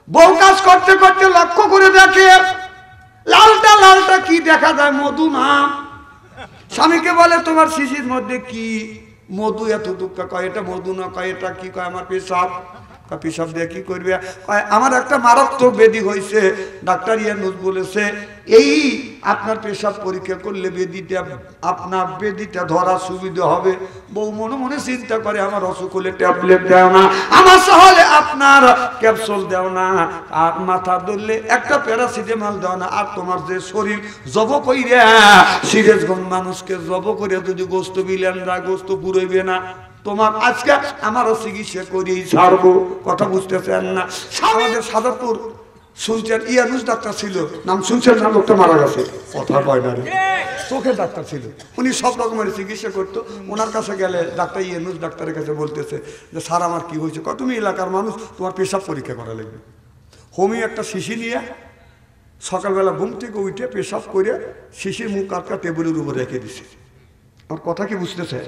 বউ কাজ করতে করতে লক্ষ্য করে দেখে লালটা লালটা কি দেখা যায়, মধু না। স্বামীকে বলে তোমার শিশির মধ্যে কি মধু এত দুঃখ, কয় এটা মধু না। কয় এটা কি? কয় আমার পেশাব। পেশাব দিয়ে কি করবে? কয় আমার একটা মারাত্মক ব্যাধি হয়েছে, ডাক্তার ইউনূস বলেছে এই আপনার পেশাব পরীক্ষা করলে আপনার ব্যাধিটা ধরা সুবিধা হবে। বউ মনে মনে চিন্তা করে আমার অসুখ হলে ট্যাবলেট দেও না, আমার সহলে আপনার ক্যাপসুল দেও না, আর মাথা ধরলে একটা প্যারাসিটামল দেও না, আর তোমার যে শরীর জব কইরা সিরিয়াস মানুষকে জব করে যদি গোস্ত বিলান যায় গোস্ত পুরইবে না। তোমার আজকে আমারও চিকিৎসা করেই ছাড়বো। কথা বুঝতেছেন না? আমাদের সাদাপুর শুনছেন ইউনূস ডাক্তার ছিল, নাম শুনছেন না? লোকটা মারা গেছে, কথা কয় না, চোখের ডাক্তার ছিল। উনি সব রকমের চিকিৎসা করতো। ওনার কাছে গেলে ডাক্তার ইউনূস ডাক্তারের কাছে বলতেছে যে স্যার আমার কি হয়েছে? কত তুমি এলাকার মানুষ, তোমার পেশাব পরীক্ষা করা লাগবে। হোমিও একটা শিশি নিয়ে সকালবেলা ঘুম থেকে উঠে পেশাব করে শিশির মুখ কাটকা টেবিলের উপর রেখে দিছে। আমার কথা কি বুঝতেছে?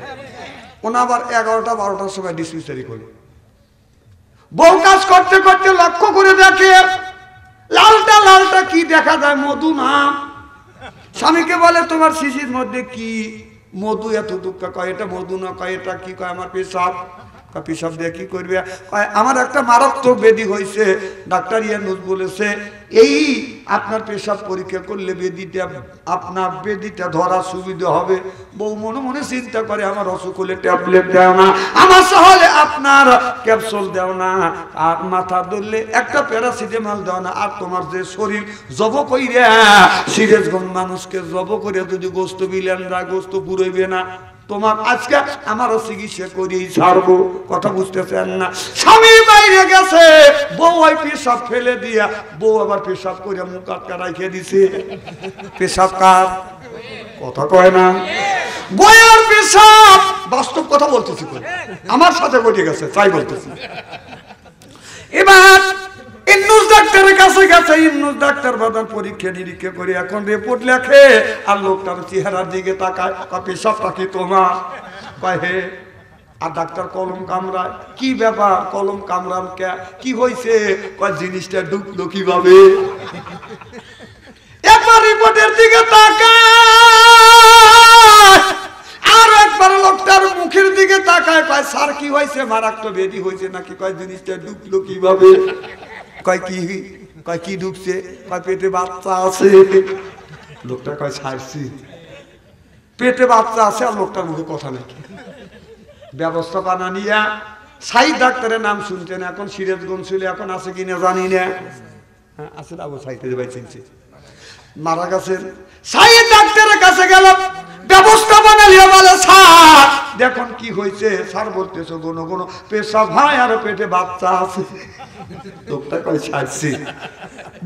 ওনা আবার 11টা 12টার সময় ডিসমিসারি করে। বউ কাজ করতে করতে লক্ষ্য করে দেখে লালটা লালটা কি দেখা যায়, মধু না। স্বামীকে বলে তোমার শিশির মধ্যে কি মধু এত দুঃখ, কয় এটা মধু না। কয় এটা কি? কয় আমার পেশাব। পেশাব দিয়ে কি করবে? কয় আমার একটা মারাত্মক ব্যাধি হয়েছে, ডাক্তার ইউনূস বলেছে এই আপনার পেশাব পরীক্ষা করলে আপনার ব্যাধিটা ধরা সুবিধা হবে। বউ মনে মনে চিন্তা করে আমার অসুখ হলে ট্যাবলেট দেও না, আমার সহলে আপনার ক্যাপসুল দেও না, আর মাথা ধরলে একটা প্যারাসিটামল দেও না, আর তোমার যে শরীর জব কইরা সিরিয়াস মানুষকে জব করে যদি গোস্ত বিলান যায় গোস্ত পুরইবে না। তোমার আজকে আমারও চিকিৎসা করেই ছাড়বো। কথা বুঝতেছেন না? স্বামী বাইরে গেছে, বউ ওই পেশাব ফেলে দিয়া বউ আবার পেশাব করে মুখ আটকা রাখে দিছে। পেশাব কার? কথা কয় না। বইয়ের পেশাব। বাস্তব কথা বলতেছি, আমার সাথে ঘটে গেছে তাই বলতেছি। এবার ইউনূস ডাক্তারের কাছে গেছে। ইউনূস ডাক্তার বাদান পরীক্ষা নিরীক্ষা করে এখন রিপোর্ট লেখে, আর লোকটার চেহারার দিকে তাকায়, পেশাবটা কি তোমার? কয় হে। আর ডাক্তার কলম কামড়ায়, কি ব্যাপার কলম কামড়ান কে? কি হয়েছে? কয় জিনিসটা ঢুকলো কিভাবে? একবার রিপোর্টের দিকে তাকায়, আর একবার লোকটার মুখের দিকে তাকায়, কয় স্যার কি হয়েছে? মারাত্মক ব্যাধি হয়েছে নাকি? কয় জিনিসটা ঢুকলো কিভাবে? কয় কি? কয় কি ঢুকছে? কয় পেটে বাচ্চা আছে। লোকটা কয় ছাড়ছি। পেটে বাচ্চা আছে আর লোকটার মুখে কথা নাকি? ব্যবস্থাপনা নিয়ে সাইদ ডাক্তারের নাম শুনছেন, এখন সিরাজগঞ্জ ছিল, এখন আছে কিনা জানি না। হ্যাঁ আছে, আবু সাইদ ভাই চিনছি, মারা গেছেন। সাইদ ডাক্তারের কাছে গেল, ব্যবস্থাপনা নিয়ে বলে স্যার দেখুন কি হয়েছে? স্যার বলতেছে কোনো কোনো পেশাব ভাই আর পেটে বাচ্চা আছে। লোকটা কয় ছাড়ছি।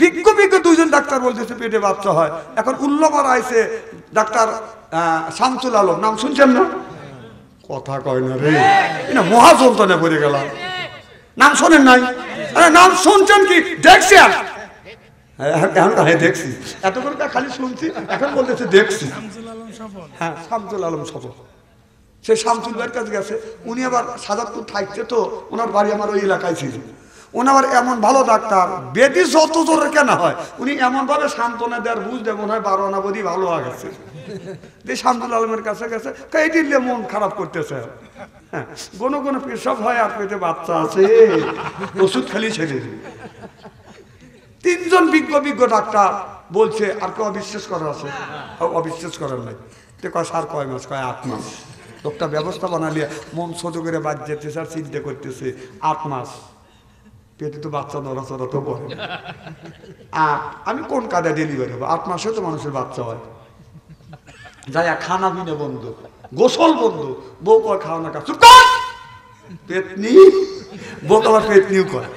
বিজ্ঞ বিজ্ঞ দুইজন ডাক্তার বলতেছে পেটে বাচ্চা হয়। এখন উল্লবার আইছে ডাক্তার শামসুল আলম, নাম শুনছেন না? কথা কয় না রে, এটা মহাযন্ত্রণে পড়ে গেলাম। নাম শোনেন নাই? আরে নাম শুনছেন কি? দেখছেন? হ্যাঁ দেখছি, এতক্ষণ খালি শুনছি, এখন বলতেছে দেখছি। হ্যাঁ শামসুল আলম সফর। সে শামসুল ভাইয়ের কাছে গেছে। উনি আবার সাজাদপুর থাকছে, তো ওনার বাড়ি আমার ওই এলাকায় ছিল। উনি আবার এমন ভালো ডাক্তার, বেদি যত জোরে কেন হয় উনি এমন ভাবে সান্ত্বনা দেওয়ার বুঝতে মনে হয় 12 আনা বদি ভালো হয়ে গেছে। যে শামসুল আলমের কাছে গেছে, এই দিলে মন খারাপ করতেছে। হ্যাঁ কোনো কোনো পেশাব হয় আর পেটে বাচ্চা আছে, ওষুধ খালি ছেড়ে দিবে। 3 জন বিজ্ঞ বিজ্ঞ ডাক্তার বলছে, আর কেউ অবিশ্বাস করার আছে? অবিশ্বাস করার নাই। তো কয় স্যার কয় মাস? কয় 8 মাস। লোকটা ব্যবস্থা বানালিয়া মন ছোট করে বাদ যেতেছে আর চিন্তা করতেছে 8 মাস পেটে তো বাচ্চা নড়াচড়া তো করে। আর আমি কোন কাজে ডেলিভারি হবো? 8 মাসে তো মানুষের বাচ্চা হয়। যাই খানা পিনে বন্ধ, গোসল বন্ধ, বউ কয় খাওয়া না কাজ পেতনি, বউ আবার পেতনিও করে।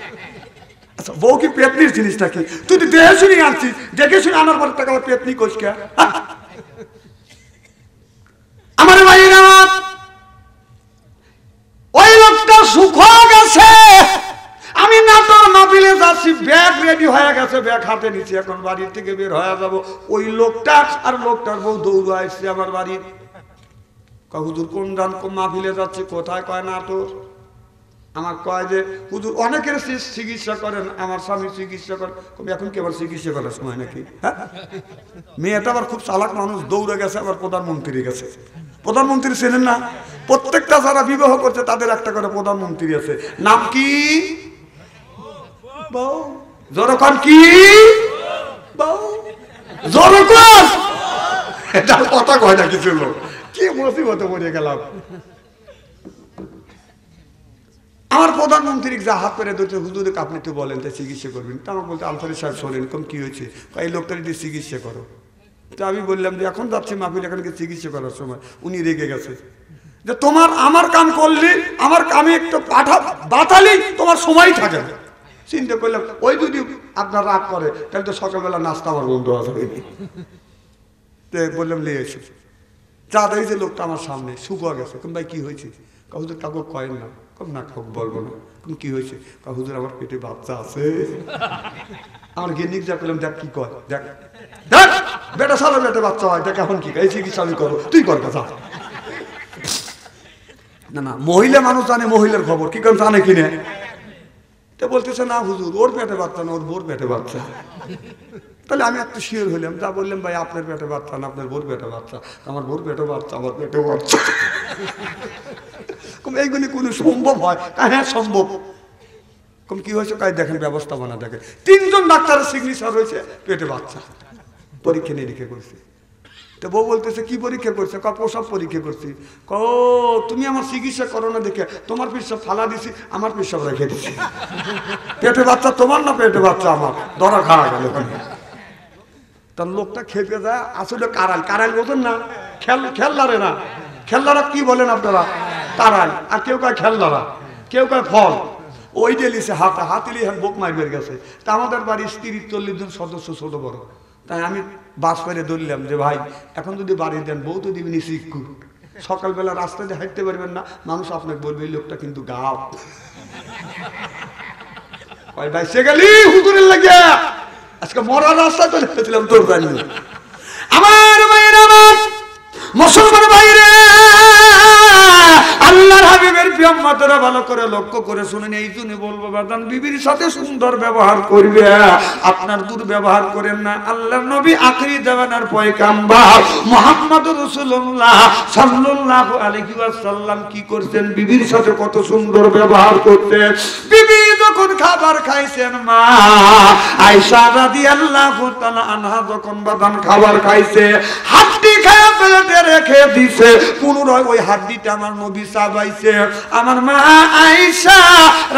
আচ্ছা বউ কি পেতনির জিনিসটা কি? তুই তো দেখে শুনি আনছিস, দেখে শুনে আনার পর টাকা আবার পেতনি কোচকে। আমার ভাইরা ওই লোকটা সুখ গেছে। আমি নাটোর মাহফিলে যাচ্ছি, ব্যাগ রেডি হয়ে গেছে, ব্যাগ হাতে নিচ্ছি, এখন বাড়ির থেকে বের হয়ে যাবো। ওই লোকটা আর লোকটার বউ দৌড় আসছে আমার বাড়ির। হুজুর কোন দান মাহফিলে যাচ্ছে? কোথায়? কয় নাটোর। আমার কয় যে হুজুর অনেকের চিকিৎসা করেন, আমার স্বামী চিকিৎসা করেন। এখন কি আবার চিকিৎসা করার সময় নাকি? হ্যাঁ, মেয়েটা আবার খুব চালাক মানুষ, দৌড়ে গেছে আবার প্রধানমন্ত্রী গেছে। প্রধানমন্ত্রী ছিলেন না? প্রত্যেকটা যারা বিবাহ করছে তাদের একটা করে প্রধানমন্ত্রী আছে, নাম কি? বউ। জনগণ কি? বউ। জনগণ এটা কথা কয় না কিছু লোক, কি মুসিবতে পড়ে গেলাম। আমার প্রধানমন্ত্রী যা হাত করে ধরছে, হুজুর আপনি তো বলেন তাই চিকিৎসা করবেন। তা আমার বলতে আলফারি সাহেব শোনেন, কম কি হয়েছে? এই লোকটার দিয়ে চিকিৎসা করো। তো আমি বললাম যে এখন যাচ্ছি মাহফিল, এখানে চিকিৎসা করার সময় উনি রেগে গেছে যে তোমার আমার কাম করলি, আমার কামে একটু পাঠা বাতালি, তোমার সময় থাকে না। চিন্তা করলাম ওই যদি আপনার রাগ করে তাহলে তো সকালবেলা নাস্তা আমার বন্ধু আসবে। বললাম নিয়ে এসে যা দেখি যে লোকটা আমার সামনে শুকোয়া গেছে। কম ভাই কি হয়েছে? হুজুর কাউকে কয়েন না। কম না কাউকে বলবো না। কি হয়েছে? হুজুর আমার পেটে বাচ্চা আছে। আমার গিনিক যা করলাম, দেখ কি কয়, দেখ দেখ বেটা সারা বেটে বাচ্চা হয়, দেখ এখন কি এই চিকিৎসা আমি করবো, তুই কর কথা। না না, মহিলা মানুষ জানে মহিলার খবর, কি কারণ জানে কিনে। তো বলতেছে না হুজুর ওর পেটে বাচ্চা না, ওর বোর পেটে বাচ্চা। তাহলে আমি একটু শিওর হইলাম, যা বললাম ভাই আপনার পেটে বাচ্চা না, আপনার বোর পেটে বাচ্চা। আমার বোর পেটে বাচ্চা, আমার পেটেও বাচ্চা। এইগুলি কোনো সম্ভব হয়? হ্যাঁ সম্ভব। কম কি হয়েছে? কাজ দেখেন, ব্যবস্থাপনা দেখেন, 3 জন ডাক্তারের সিগনেচার রয়েছে, পেটে বাচ্চা। পরীক্ষা নিরীক্ষা করছে। তো বউ বলতেছে কি পরীক্ষা করছে? প্রসব পরীক্ষা করছি। তুমি আমার চিকিৎসা করো না দেখে তোমার পেশাব ফালা দিছি, আমার পেশাব রেখে দিছি। পেটে বাচ্চা তোমার না পেটে বাচ্চা আমার? ধরা খাওয়া গেল। তার লোকটা খেপে যায়। আসলে কারাল, কারাল বোঝেন না? খেললারে না, খেললারা কি বলেন আপনারা? কারাল। আর কেউ কয় খেললারা, কেউ কয় ফল। ওই ডেলিছে হাতে হাতিলি বুক মারবের গেছে। তা আমাদের বাড়ির 30-40 জন সদস্য, ছোট বড়। তাই আমি বাস করে ধরলাম যে ভাই এখন যদি বাড়ি দেন বউ তো দিবনি শিক্ষু, সকালবেলা রাস্তায় হাঁটতে পারবেন না, মানুষ আপনাকে বলবে এই লোকটা কিন্তু গাও। ভাই সে গেলি হুজুরের লাগে আজকে মরার রাস্তায় চলে গেছিলাম তোর জানি। আমার ভাইয়ের, আমার মুসলমান ভাইরে, আল্লাহর হাবিবের প্রিয়মাতারা ভালো করে লক্ষ্য করে শুনেন। এই জন্য বলবো বাদান, বিবির সাথে সুন্দর ব্যবহার করবে, আপনার দুর্ব্যবহার করেন না। আল্লাহর নবী আখিরি জামানার পয়গাম্বর মুহাম্মদুর রাসূলুল্লাহ সাল্লাল্লাহু আলাইহি ওয়াসাল্লাম কি করতেন? বিবির সাথে কত সুন্দর ব্যবহার করতেন। বিবি যখন খাবার খাইছেন, মা আয়েশা রাদিয়াল্লাহু তাআলা আনহা যখন বাদান খাবার খাইছে, হাড্ডি খায়া পেটে রেখে দিছে, পুনরায় ওই হাড্ডিটা আমার নবী চাবাইছে। আমার মা আয়েশা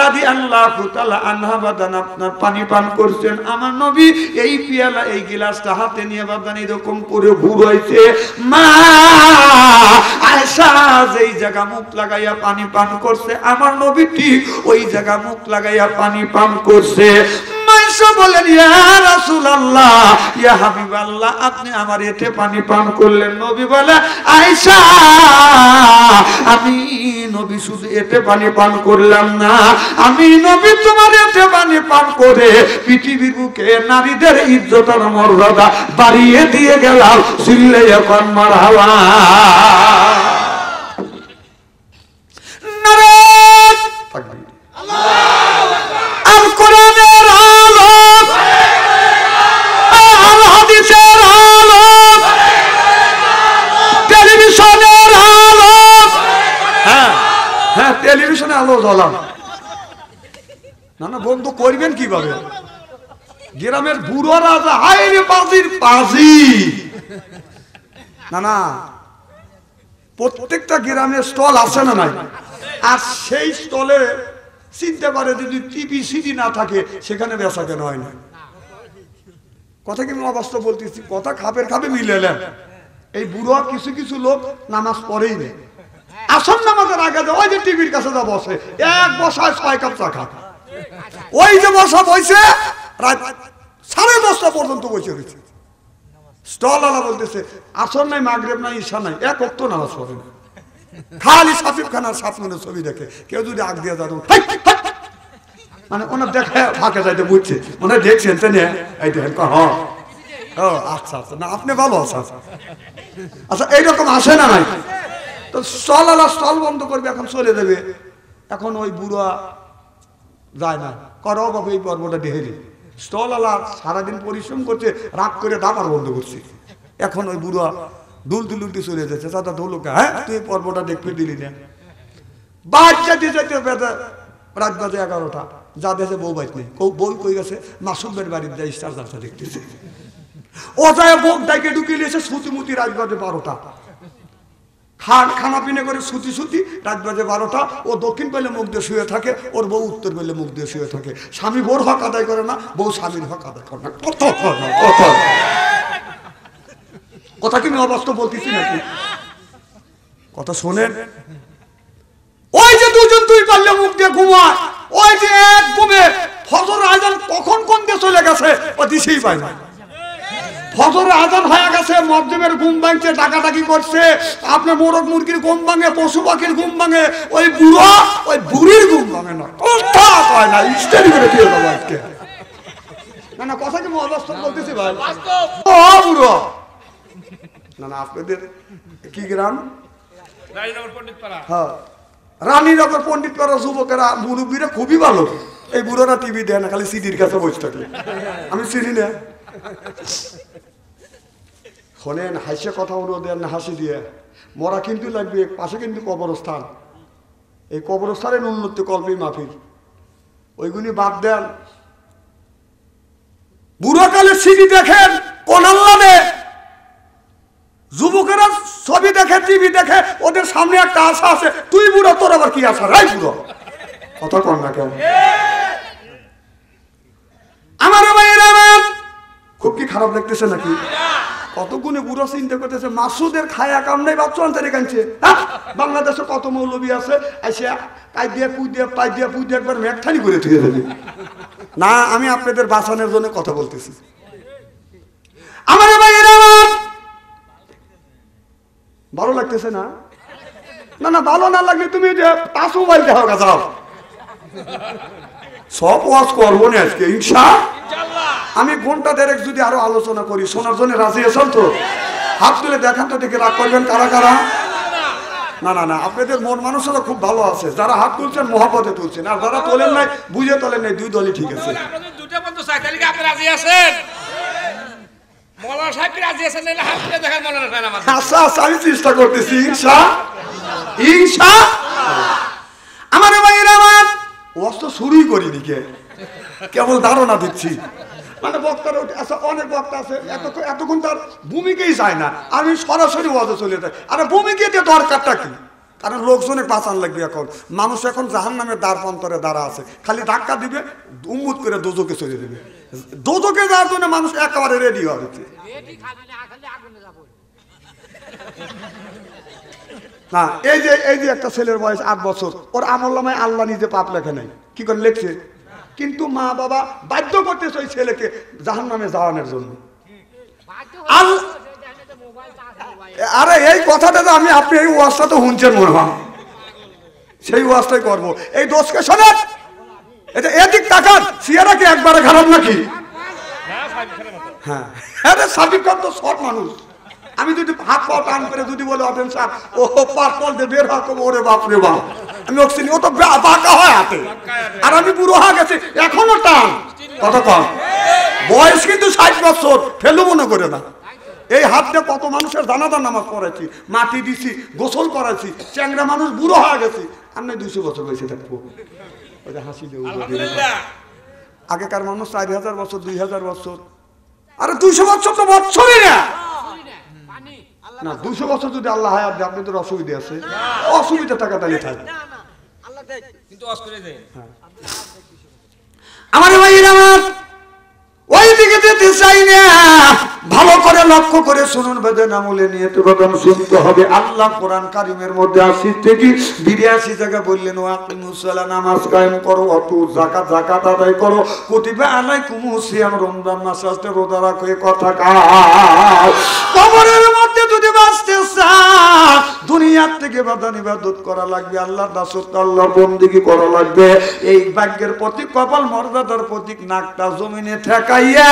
রাদিয়াল্লাহু তাআলা আনহা বাদান আপনার পানি পান করছেন, আমার নবী এই পিয়ালা এই গিলাসটা হাতে নিয়ে বাদান এরকম করে ঘুরাইছে। মা আয়েশা যেই জায়গা মুখ লাগাইয়া পানি পান করছে, আমার নবী ঠিক ওই জায়গা মুখ লাগাইয়া পানি পান করছে। বলেন ইয়া রাসূলুল্লাহ, ইয়া হাবিবাল্লাহ, আপনি আমার এতে পানি পান করলেন। নবী বলে আয়েশা, আমি নবী শুধু এতে পানি পান করলাম না, আমি নবী তোমার এতে পানি পান করে পৃথিবীর বুকে নারীদের ইজ্জত আর মর্যাদা বাড়িয়ে দিয়ে গেলাম। চিল্লে এখন মারহাবা। নারে তাকবীর, আল্লাহু আকবার। আল কোরআনের আলো, আল হাদিসের আলো, টেলিভিশনের আলো। হ্যাঁ হ্যাঁ, টেলিভিশনে আলো জ্বলাম না, না বন্ধ করবেন কিভাবে? গ্রামের বুড়ো রাজা হাইরে বাজির পাজি। না না, প্রত্যেকটা গ্রামে স্টল আছে না নাই? আর সেই স্টলে চিনতে পারে যদি টিভি সিডি না থাকে সেখানে বেচা কেন হয় না। কথা কি অবাস্তব বলতেছি? কথা খাপের খাপে মিলেলেন। এই বুড়ো কিছু কিছু লোক নামাজ পড়েই নেই, আসল নামাজের আগে ওই যে টিভির কাছে যা বসে, এক বসায় 6 কাপ চা খা। ওই যে বসা বসে রাত 10:30 পর্যন্ত বসে রয়েছে। স্টল আলা বলতেছে আসর নাই, মাগরিব নাই, ঈশা নাই, এক ওয়াক্ত নামাজ পড়ে না, খালি সাফিব খানার সাফনের ছবি দেখে। কেউ যদি আগ দিয়ে যাবে মানে ওনার দেখে ফাঁকে যাইতে বুঝছে, মনে দেখছেন এই দেখেন। আচ্ছা আচ্ছা, না আপনি ভালো আছেন। আচ্ছা এইরকম আসে না নাই? তো স্টল আলা স্টল বন্ধ করবে, এখন চলে যাবে। এখন ওই বুড়া যায় না, করো বাবু এই পর্বটা দেহেরি স্টল আলা সারাদিন পরিশ্রম করছে, রাগ করে দাবার বন্ধ করছে। এখন ওই বুড়া দুলতে দুলতে চলে যাচ্ছে, দাদা দৌলকা, হ্যাঁ তুই এই পর্বটা দেখতে দিলি না। বাচ্চা দিয়ে যাইতে রাত বাজে 11টা, যা দেশে বউ বাইত নেই, বউ কই গেছে মাসুমের বাড়ির যায় স্টার জালসা দেখতেছে। ও যায় বউ ডাইকে ঢুকিয়ে নিয়েছে সুতিমুতি, রাত বাজে 12টা। খানা পিনে করে সুতি সুতি, রাত বাজে 12টা। ও দক্ষিণ পেলে মুখ দিয়ে শুয়ে থাকে, ওর বউ উত্তর পেলে মুখ দিয়ে শুয়ে থাকে। স্বামী বোর হক আদায় করে না, বউ স্বামীর হক আদায় করে না। কথা কি আমি অবাস্তব বলতেছি নাকি? কথা শোনেন। ওই যে দুজন তুই পারলে মুখ দিয়ে ঘুমায়, ওই যে এক ঘুমে ফজর আজান কখন কোন দিয়ে চলে গেছে ও দিশেই পায় না। ফজর আজান হয়ে গেছে, মসজিদের ঘুম ভাঙছে, ডাকাডাকি করছে, আপনার মোরগ মুরগির ঘুম ভাঙে, পশু পাখির ঘুম ভাঙে, ওই বুড়ো ওই বুড়ির ঘুম ভাঙে না। কথা কয় না, স্টাডি করে দিয়ে দেবো আজকে। না না, কথা কি অবাস্তব বলতেছি ভাই? ও বুড়ো না না, আপনাদের কি গ্রাম? হ্যাঁ, রানীনগর পণ্ডিত পাড়া যুবকেরা মুরব্বীরা খুবই ভালো। এই বুড়োরা টিভি দেয় না, খালি সিডির কাছে বসে থাকে। আমি চিনি না। শোনেন, হাসিয়ে কথা বলো দেন না, হাসি দিয়ে মরা কিন্তু লাগবে। পাশে কিন্তু কবরস্থান, এই কবরস্থানের উন্নতি কল্পে মাহফিল, ওইগুলি বাদ দেন। বুড়োকালে সিডি দেখেন কোন আল্লাদে, যুবকেরা ছবি দেখে, টিভি দেখে, ওদের সামনে একটা আশা আছে। তুই বুড়ো, তোর আবার কি আশা? রাই বুড়ো, কথা কর না কেন? আমার ভাইয়েরা আমার খুব কি খারাপ লাগতেছে নাকি? কতগুণে বুড়ো চিন্তা করতেছে, মাসুদের খায়া কাম নাই, বাচ্চা আনতে কানছে। বাংলাদেশে কত মৌলবী আছে, আসিয়া কাই দিয়ে পুই দিয়ে পাই দিয়ে পুই দিয়ে একবার মেঘঠানি করে থুয়ে দেবে না। আমি আপনাদের বাঁচানোর জন্য কথা বলতেছি। আমার ভাইয়েরা আমার ভালো লাগতেছে না? না না, ভালো না লাগলে তুমি যে পাঁচ মোবাইল দেখা যাও, সব ওয়াজ করবো না আজকে ইনশাআল্লাহ। আমি ঘন্টা দেড়েক যদি আরো আলোচনা করি, শোনার জন্য রাজি আছেন তো? হাত তুলে দেখান তো, দেখে রাগ করবেন কারা কারা? না না না, আপনাদের মন মানুষরা খুব ভালো আছে। যারা হাত তুলছেন মহাপদে তুলছেন, আর যারা তোলেন নাই বুঝে তোলেন নাই, দুই দলই ঠিক আছে। আচ্ছা আচ্ছা, আমি চেষ্টা করতেছি ইনশাআল্লাহ। আমার ভাইয়েরা আমার অস্ত্র শুরুই করিনি, কে কেবল ধারণা দিচ্ছি। মানে বক্তারা আচ্ছা, অনেক বক্তা আছে, এতক্ষণ তার ভূমিকাই যায় না, আমি সরাসরি ওয়াজে চলে যাই। আর ভূমিকাতে দরকারটা কি? কারণ লোকজনে বাঁচান লাগবে। এখন মানুষ এখন জাহান্নামের দ্বার প্রান্তরে দাঁড়া আছে, খালি ধাক্কা দিবে, উম্মুত করে দোজকে চলে দেবে। দোজকে যাওয়ার জন্য মানুষ একেবারে রেডি হচ্ছে না। এই যে একটা ছেলের বয়স 8 বছর, ওর আমলনামায় আল্লাহ নিজে পাপ লেখে নাই, কি করে লিখছে? কিন্তু মা বাবা বাধ্য করতেছে ওই ছেলেকে জাহান্নামে যাওয়ানোর জন্য। আরে এই কথাটা তো আপনি এই ওয়াজটা তো শুনছেন মনে হয়, সেই ওয়াজটাই করবো। এই দোষকে শোনেন, এটা এদিক তাকান, সিয়ারা কি একবারে খারাপ নাকি? হ্যাঁ, আরে সাবিক খান তো সৎ মানুষ। আমি যদি হাত পা টান করে যদি বলে অটেন সাহেব ও পাটল দিয়ে বের হওয়া, ওরে বাপ রে বাপ, আমি ওখানে ও তো বাঁকা হয় হাতে, আর আমি বুড়ো হয়ে গেছি এখনো টান। কথা কম, বয়স কিন্তু 60 বছর, ফেলু মনে করে না। এই হাতে কত মানুষের জানাজার নামাজ পড়াইছি, মাটি দিছি, গোসল করাইছি, চ্যাংরা মানুষ বুড়ো হয়ে গেছি। আমি 200 বছর বয়সে থাকবো, ওটা হাসি দেব। আগেকার মানুষ 4000 বছর, 2000 বছর, আরে 200 বছর তো বছরই না। না 200 বছর যদি আল্লাহ হায়াত দেয়, আপনাদের অসুবিধা আছে? অসুবিধা টাকা তাহলে থাকে। আমার ভাইয়েরা আমার ওই দিকে যেতে চাই না, ভালো করে লক্ষ্য করে শুনুন, বেদন আমলে নিয়ে তো বেদন শুনতে হবে। আল্লাহ কোরআন কারিমের মধ্যে 80 থেকে 82 জায়গা বললেন, ওয়াকিমুস সালাত, নামাজ কায়েম করো, অতু যাকাত আদায় করো, কুতিবা আলাইকুমুস সিয়াম, রমজান মাস আসতে রোজা রাখো। এই কথা কাজ কবরের মধ্যে যদি বাঁচতে চাও, দুনিয়ার থেকে বাদান ইবাদত করা লাগবে, আল্লাহর দাসত্ব, আল্লাহর বন্দেগী করা লাগবে। এই ভাগ্যের প্রতীক, কপাল মর্যাদার প্রতীক, নাকটা জমিনে ঠেকাইয়া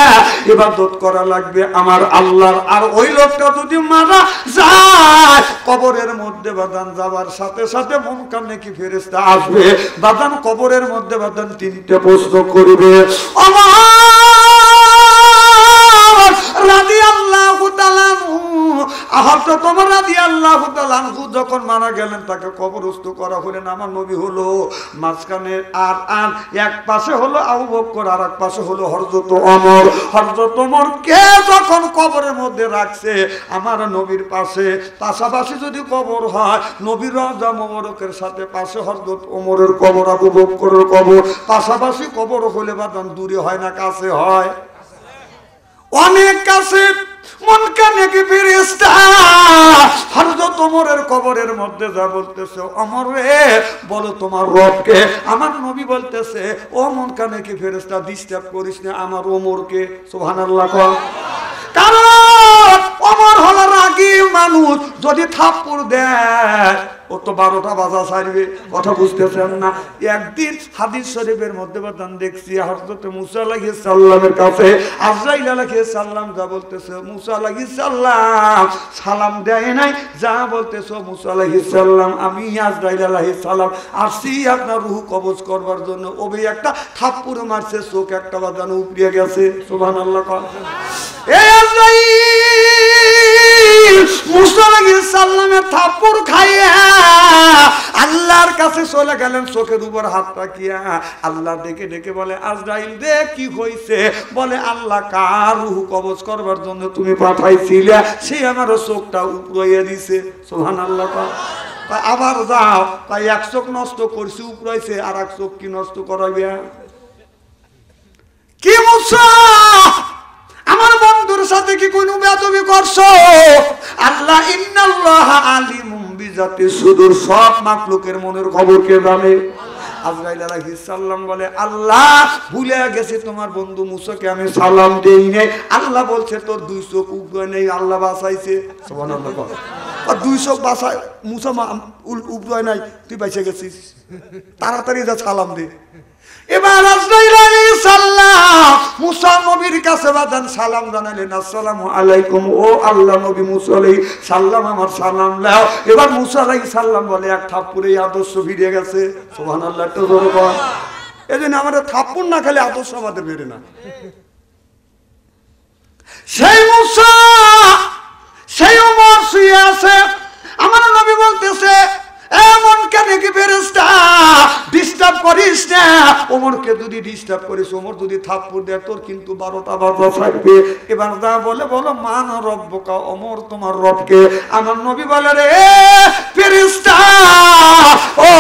ইবাদত করা লাগবে আমার আল্লাহ আল্লাহর। আর ওই লোকটা যদি মারা যায় কবরের মধ্যে বাদান যাওয়ার সাথে সাথে মুনকার নেকি ফেরেশতা আসবে বাদান কবরের মধ্যে বাদান তিনটে প্রশ্ন করবে। যখন মারা গেলেন তাকে কবরস্থ করা হলেন, আমার নবী হলো মাঝখানে, আর এক পাশে হলো আবু বকর আর এক পাশে হলো হযরত ওমর। হযরত ওমর কে যখন কবরের মধ্যে রাখছে আমার নবীর পাশে, পাশাপাশি যদি কবর হয় নবীর রওজা মোবারকের সাথে পাশে হযরত ওমরের কবর, আবু বকরের কবর, পাশাপাশি কবর হলে বাদান দূরে হয় না কাছে হয়? অনেক কাছে। মুনকার নেকি ফেরেশতা হযরত ওমরের কবরের মধ্যে যা বলতেছে, ওমর রে বলো তোমার রবকে। আমার নবী বলতেছে, ও মুনকার নেকি ফেরেশতা ডিস্টার্ব করিস না আমার ওমরকে। সুবহানাল্লাহ। কারণ ওমর হলো রাগী মানুষ, যদি থাপ্পড় দেয় ও তো 12টা বাজা ছাড়বে। কথা বুঝতেছেন না? একদিন হাদিস শরীফের মধ্যে বাদান দেখছি হযরত মুসা আলাইহিস সালামের কাছে আজরাইল আলাইহিস সালাম যা বলতেছে, মুসা আলাইহিস সালাম সালাম দেয় নাই, যা বলতেছো মুসা আলাইহিস সালাম আমি আজরাইল আলাইহিস সালাম আসছি আপনার রূহ কবজ করবার জন্য। ওবে একটা থাপ্পড় মারছে, চোখ একটা বাদান উপড়ে গেছে। সুবহানাল্লাহ। এই আজরাইল মুসা আলাইহিস সালামের থাপ্পড় খাইয়া আল্লাহর কাছে চলে গেলেন, চোখের উপর হাত রাখিয়া আল্লাহ ডেকে ডেকে বলে, আজরাইল দে কি হইছে? বলে, আল্লাহ কার রূহ কবজ করবার জন্য তুমি পাঠাইছিলে সে আমার চোখটা উপড়াইয়া দিছে। সুবহানাল্লাহ। আবার যাও, তাই এক চোখ নষ্ট করছি উপড়াইছে, আর এক চোখ কি নষ্ট করাইবে? কি মুসা আমার বন্ধুর সাথে কি কোন বেয়াদবি করছো? আল্লাহ ইন্নাল্লাহ আলিমুম বিজাতি সুদূর, সব মাখলুকের মনের খবর কে জানে? আজরাইল আলাইহিস সালাম বলে, আল্লাহ ভুলে গেছে তোমার বন্ধু মুসাকে আমি সালাম দেই নাই। আল্লাহ বলছে তোর 2 চোখ উপড়ে নেই, আল্লাহ বাঁচাইছে। সুবহানাল্লাহ। আর 2 চোখ বাঁচায় মুসা উপড়ে নাই, তুই বেঁচে গেছিস, তাড়াতাড়ি যা সালাম দে। এবার আজরাইল আলাইহিস সালাম মুসা নবীর কাছে বাদান সালাম জানালেন, আসসালামু আলাইকুম। ও আল্লাহ নবী মুসা আলাইহিস সালাম আমার সালাম নাও। এবার মুসা আলাইহিস সালাম বলে, এক থাপ্পড়ে আদর্শ ফিরে গেছে। সুবহানাল্লাহ। একটু জোরে বল। এজন্য আমাদের থাপ্পড় না খেলে আদর্শ আমাদের বেরে না। সেই মুসা সেই ওমর শুয়ে আছে, আমার নবী বলতেছে, এমন কেন কি ফেরেশতা ডিস্টার্ব করিস না। ওমরকে যদি ডিস্টার্ব করিস, ওমর যদি থাপ্পড় দেয় তোর কিন্তু 12টা বাজা থাকবে। এবার যা বলে বলো, মান রব্বকা, ওমর তোমার রবকে। আমার নবী বলে, রে ফেরেশতা, ও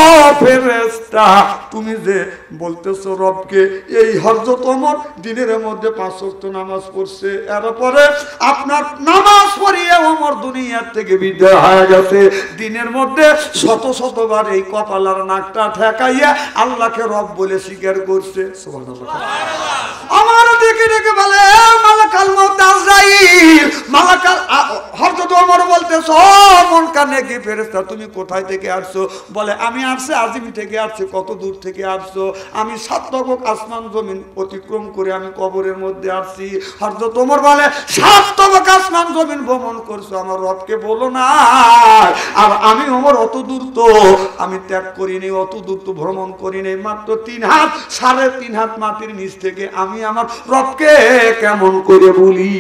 ফেরেশতা তুমি যে বলতেছো রবকে, এই হযরত ওমর দিনের মধ্যে 5 ওয়াক্ত নামাজ পড়ছে, এরপরে আপনার নামাজ পড়িয়ে ওমর দুনিয়ার থেকে বিদায় হয়ে গেছে। দিনের মধ্যে শত শতবার এই কপালার নাকটা ঠেকাইয়া আল্লাহকে রব বলে স্বীকার করছে। সুবহানাল্লাহ। আমার দেখে দেখে বলে, মালাকাল মউত আজরাইল, মালাকাল হযরত ওমর বলতেছে, ও মুনকার নেকি ফেরেশতা তুমি কোথায় থেকে আসছো? বলে, আমি আসছি আজিম থেকে আসছি। কত দূর থেকে আসছো? আমি 7 তবক আসমান জমিন অতিক্রম করে আমি কবরের মধ্যে আসছি। হযরত ওমর বলে, 7 তবক আসমান জমিন ভ্রমণ করছো, আমার রবকে বলো না। আর আমি ওমর অত দূর তো আমি ত্যাগ করিনি, অত দূর তো ভ্রমণ করিনি, মাত্র 3 হাত 3.5 হাত মাটির নিচ থেকে আমি আমার রবকে কেমন করে বলি?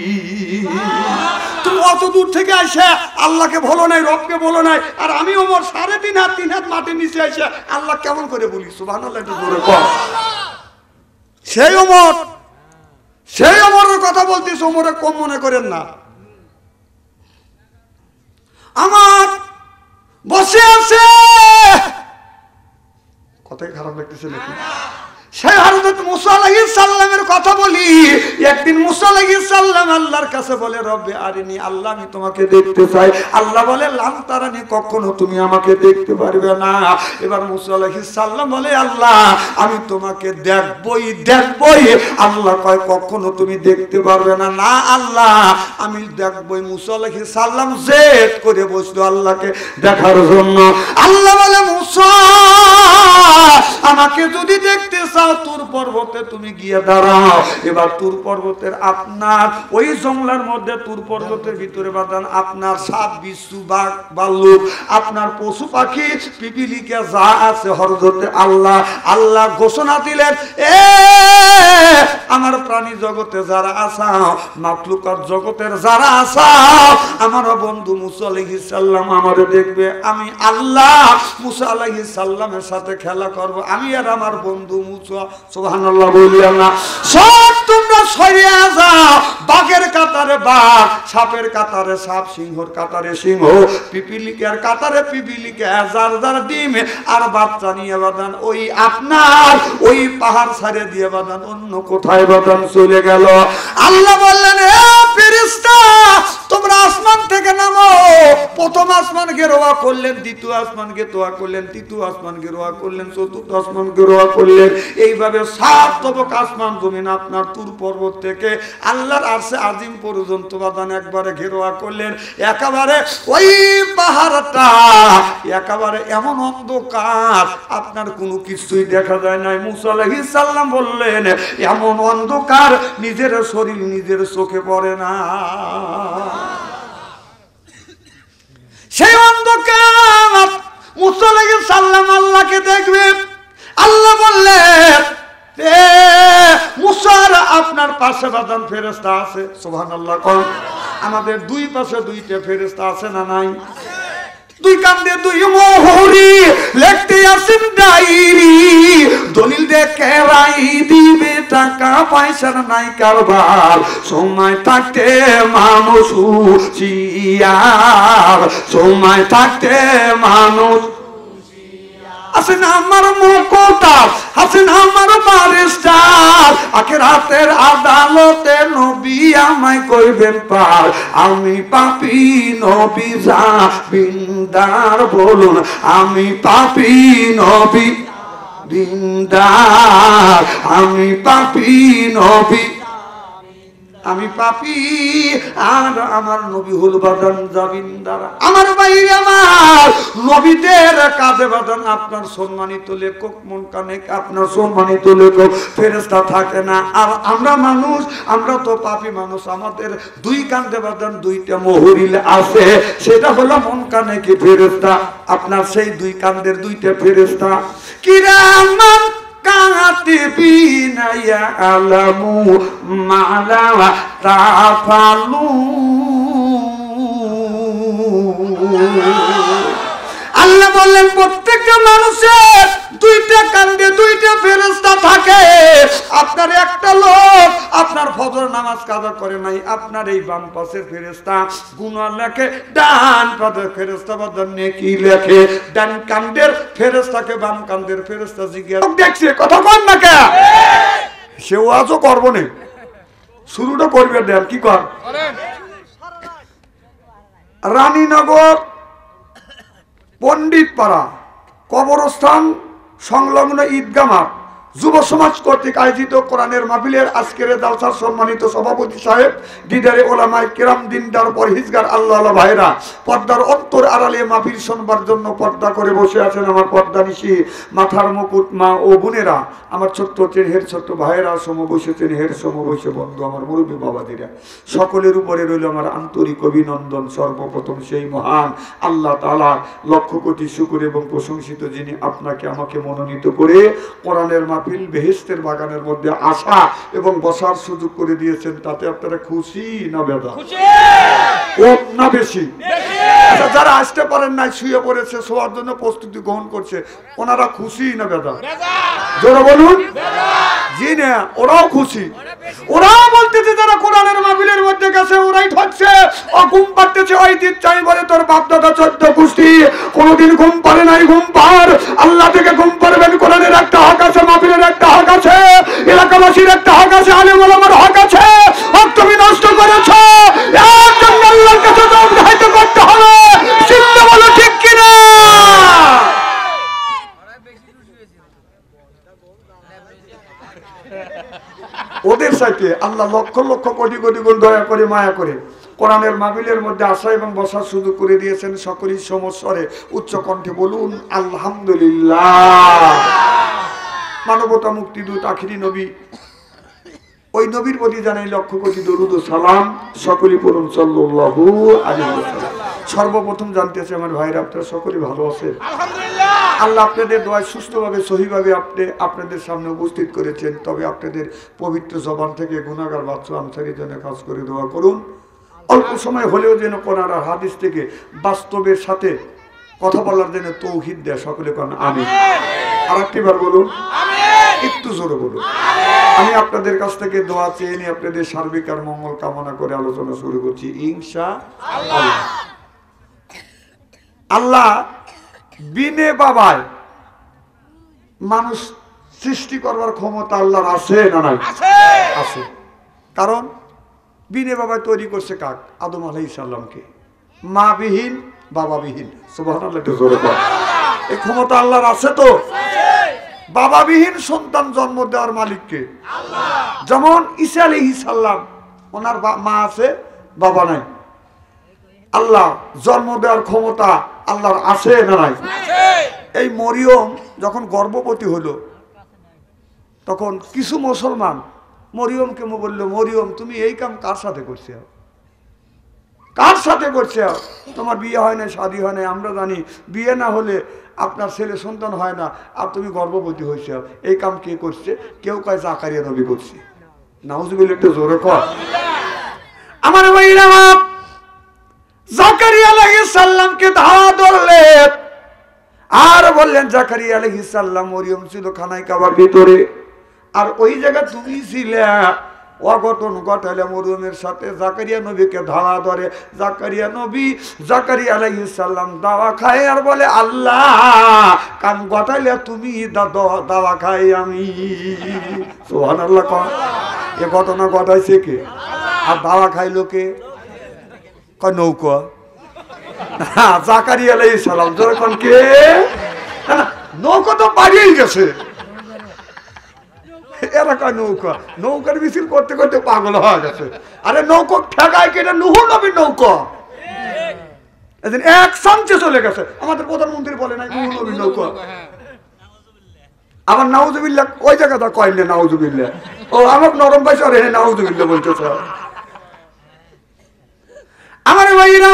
তুমি অত দূর থেকে আসে আল্লাহকে বলো নাই, রবকে বলো নাই, আর আমি ওমর 3.5 হাত 3 হাত মাটির নিচে আসে আল্লাহ কেমন করে বলি? সুবহানাল্লাহ। একটু জোরে বল। সেই ওমরের কথা বলতিস, ওমরে কম মনে করেন না। আমার বসে আছে, কথাই খারাপ লাগতেছে নাকি? সেই হযরত মুসা আলাইহিস সালামের কথা বলি। একদিন মুসা আলাইহিস সালাম আল্লাহর কাছে বলে, রব্বে আরিনি, আল্লাহ আমি তোমাকে দেখতে চাই। আল্লাহ বলে, লান তারানি, কখনো তুমি আমাকে দেখতে পারবে না। এবার মুসা আলাইহিস সালাম বলে, আল্লাহ আমি তোমাকে দেখবই। আল্লাহ কয়, কখনো তুমি দেখতে পারবে না। না আল্লাহ আমি দেখবই। মুসা আলাইহিস সালাম জেদ করে বসলো আল্লাহকে দেখার জন্য। আল্লাহ বলে, মুসা আমাকে যদি দেখতে চাও তোর পর্বতে তুমি গিয়ে দাঁড়াও। নাও। এবার তুর পর্বতের আপনার ওই জঙ্গলার মধ্যে তুর পর্বতের ভিতরে বাদান আপনার সাপ বিচ্ছু বাঘ ভাল্লুক আপনার পশু পাখি পিপিলিকা যা আছে হযরতে আল্লাহ ঘোষণা দিলেন, এ আমার প্রাণী জগতে যারা আসাও মাখলুকাত জগতের যারা আসাও আমার বন্ধু মুসা আলাইহিস সালাম আমারে দেখবে, আমি আল্লাহ মুসা আলাইহিস সালামের সাথে খেলা করব, আমি আর আমার বন্ধু মুসা। সুবহানাল্লাহ বললেন না? সব তোমরা সরিয়ে যাও, বাঘের কাতারে বাঘ, সাপের কাতারে সাপ, সিংহর কাতারে সিংহ, পিপিলিকার কাতারে পিপিলিকা, যার যার ডিম আর বাচ্চা নিয়ে বাদান ওই আপনার ওই পাহাড় ছাড়ে দিয়ে বাদান অন্য কোথায় বাদান চলে গেল। আল্লাহ বললেন, এ ফেরেশতা তোমরা আসমান থেকে নামো। প্রথম আসমানকে রোয়া করলেন, দ্বিতীয় আসমানকে তোয়া করলেন, তৃতীয় আসমানকে রোয়া করলেন, চতুর্থ আসমানকে রোয়া করলেন। এইভাবে সাত তবক আসমান জমিন আপনার তুর পর্বত থেকে আল্লাহর আরশে আজিম পর্যন্ত বাদান একবারে ঘেরোয়া করলেন। একেবারে ওই পাহাড়টা একেবারে এমন অন্ধকার আপনার কোনো কিছুই দেখা যায় নাই। মুসা আলাইহিস সালাম বললেন, এমন অন্ধকার নিজের শরীর নিজের চোখে পড়ে না। সেই অন্ধকার মুসা আলাইহিস সালাম আল্লাহকে দেখবে। আল্লাহ বললেন, মুসার আপনার পাশে বাদান ফেরেশতা আছে। সুবহানাল্লাহ কোন? আমাদের দুই পাশে দুইটা ফেরেশতা আছে না নাই? দুই কান্দে দুই মোহরি লিখতে আসেন ডায়েরি, দলিল দেখে রাই দিবে, টাকা পয়সার নাই কারবার, সময় থাকতে মানুষ হুঁশিয়ার, সময় থাকতে মানুষ আছেন আমার মুকুতার, আছেন আমার বারিস্টার, আখিরাতের আদালতে নবী আমায় কইবেন পার, আমি পাপী নবী জামিনদার, বলুন আমি পাপী নবী দিনদার, আমি পাপী নবী, আমি পাপী আর আমার নবী হল বাদান জামিনদার। আমার বাইরে আমার নবীদের কাজে বাদান আপনার সম্মানিত লেখক মন কানে আপনার সম্মানিত লেখক ফেরেশতা থাকে না। আর আমরা মানুষ, আমরা তো পাপী মানুষ, আমাদের দুই কান্দে বাদান দুইটা মোহরিল আছে, সেটা হলো মন কানে কি ফেরেশতা। আপনার সেই দুই কান্দের দুইটা ফেরেশতা কিরামান কাতিবিনা ইয়ালামু মা লা তাফালুন। আল্লাহ বললেন, প্রত্যেকটা মানুষের দুইটা কান্দে দুইটা ফেরেশতা থাকে। আপনার একটা লোক আপনার ফজর নামাজ কাজা করে নাই, আপনার এই বাম পাশের ফেরেশতা গুনাহ লেখে, ডান পাশের ফেরেশতা বাদান নেকি লেখে। ডান কান্দের ফেরেশতাকে বাম কান্দের ফেরেশতা জিজ্ঞাসা দেখছে, কথা কন না কে? সে ওয়াজও করবো না, শুরুটা করবে দেন কি কর। রানীনগর পণ্ডিত পাড়া কবরস্থান সংলগ্ন ঈদগাহ মাঠ যুব সমাজ কর্তৃক আয়োজিত কোরআনের মাহফিলের আজকের জালসার সম্মানিত সভাপতি সাহেব, দিদারে ওলামায়ে কেরাম, দিনদার পরহেজগার আল্লাহ ভাইরা, পর্দার অন্তর আড়ালে মাহফিল শুনবার জন্য পর্দা করে বসে আছেন আমার পর্দা নিশি মাথার মুকুট মা ও বোনেরা, আমার ছোট্ট চেহের ছোট্ট ভাইয়েরা, সম বসেছেন হের সম বসে বন্ধু, আমার মুরব্বী বাবাদিরা, সকলের উপরে রইল আমার আন্তরিক অভিনন্দন। সর্বপ্রথম সেই মহান আল্লাহ তাআলা লক্ষ কোটি শুকর এবং প্রশংসিত, যিনি আপনাকে আমাকে মনোনীত করে কোরআনের বেহেশতের বাগানের মধ্যে আসা এবং বসার সুযোগ করে দিয়েছেন। তাতে আপনারা খুশি না বেদা? কম না বেশি? আচ্ছা, যারা আসতে পারেন নাই, শুয়ে পড়েছে, শোয়ার জন্য প্রস্তুতি গ্রহণ করছে, ওনারা খুশি না বেদা? জোরে বলুন। জি না, ওরাও খুশি। ওরাও বলতেছে যারা কোরআনের মাহফিলের মধ্যে গেছে ওরাই ঠকছে, ও ঘুম পাড়তেছে, ওই দিন চাই বলে তোর বাপ দাদা 14 কুস্তি, কোনোদিন ঘুম পারে নাই, ঘুম পার, আল্লাহ থেকে ঘুম পারবেন। কোরআনের একটা হক আছে, মাহফিলের একটা হক আছে, এলাকাবাসীর একটা হক আছে, আলেম ওলামার হক আছে। হক তুমি নষ্ট করেছো, এর জন্য আল্লাহর কাছে দায়িত্ব করতে হবে। চিন্তা বলো ঠিক কিনা? ওদের সাথে আল্লাহ লক্ষ লক্ষ কোটি কোটি গুণ দয়া করে মায়া করে কোরআনের মাহফিলের মধ্যে আসা এবং বসার সুযোগ করে দিয়েছেন। সকলেই সমস্বরে উচ্চ কণ্ঠে বলুন আলহামদুলিল্লাহ। মানবতা মুক্তিদূত আখিরি নবী ওই নবীর প্রতি জানাই লক্ষ কোটি দরুদ ও সালাম, সকলেই পড়ুন সাল্লাল্লাহু আলাইহি ওয়াসাল্লাম। সর্বপ্রথম জানতে চাই আমার ভাইরা, আপনারা সকলেই ভালো আছেন? আলহামদুলিল্লাহ। আল্লাহ আপনাদের দোয়ায় সুস্থভাবে সহিভাবে আপনাদের সামনে উপস্থিত করেছেন। তবে আপনাদের পবিত্র জবান থেকে গুনাহগার বাচ্চা আনসারীর জন্য কাজ করে দোয়া করুন। অল্প সময় হলেও যেন কোরআন আর হাদিস থেকে বাস্তবের সাথে কথা বলার জন্য তৌহিদ দেয়। সকলে কোন আমিন। আর একটিবার বলুন একটু জোরে বলুন। আমি আপনাদের কাছ থেকে দোয়া চেয়ে নিয়ে আপনাদের সার্বিক আর মঙ্গল কামনা করে আলোচনা শুরু করছি ইনশাআল্লাহ। আল্লাহ বিনে বাবায় মানুষ সৃষ্টি করবার ক্ষমতা আল্লাহর আছে না নাই? আছে। কারণ বিনে বাবায় তৈরি করছে কাক? আদম আলাইহিস সালামকে, মা বিহীন বাবা বিহীন। সুবহানাল্লাহ, একটু জোরে বল। এই ক্ষমতা আল্লাহর আছে তো? বাবাবিহীন সন্তান জন্ম দেওয়ার মালিককে আল্লাহ। যেমন ঈসা আলাইহিস সালাম, ওনার মা আছে বাবা নাই। আল্লাহ জন্ম দেওয়ার ক্ষমতা আল্লাহর আছে না নাই? এই মরিয়ম যখন গর্ভবতী হলো তখন কিছু মুসলমান মরিয়মকে বলল, মরিয়ম তুমি এই কাম কার সাথে করছো? কার সাথে করছে? তোমার বিয়ে হয় না, শাদী হয় না, আমরা জানি বিয়ে না হলে আপনার ছেলে সন্তান হয় না, আর তুমি গর্ভবতী হয়েছে, এই কাম কে করছে? কেউ কয় জাকারিয়া নবী করছে। নাউজুবিল্লাহ, একটু জোরে কর। আমার ভাইরা, জাকারিয়া আলাইহিস সালামকে ধাওয়া ধরলেন আর বললেন, জাকারিয়া আলাইহিস সালাম, মরিয়ম ছিল খানায় কাবার ভিতরে, আর ওই জায়গা তুমি ছিলে, অঘটন ঘটালে মরিয়মের সাথে জাকারিয়া নবীকে ধাওয়া ধরে। জাকারিয়া নবী, জাকারিয়া আলাইহিস সালাম দাওয়া খায় আর বলে, আল্লাহ কাম ঘটাইলে তুমি দাওয়া খাই আমি। সুবহানাল্লাহ। এ ঘটনা ঘটাইছে কে? আর দাওয়া খাইলো কে? কয় নৌকা। জাকারিয়া আলাইহিস সালাম। যখন কে? নৌকা তো পালিয়ে গেছে। এরা কয় নৌকা। নৌকার মিছিল করতে করতে পাগল হয়ে গেছে। আরে নৌকা ঠেকায় কেটে নুহু নবীর নৌকা এক সামচে চলে গেছে। আমাদের প্রধানমন্ত্রী বলে নাই নুহু নবীর নৌকা। আমার নাউজুবিল্লাহ ওই জায়গাটা কয় না, নাউজুবিল্লাহ। ও আমার নরম পাইছে, আরে নাউজুবিল্লাহ বলতেছে। আমার ভাইরা,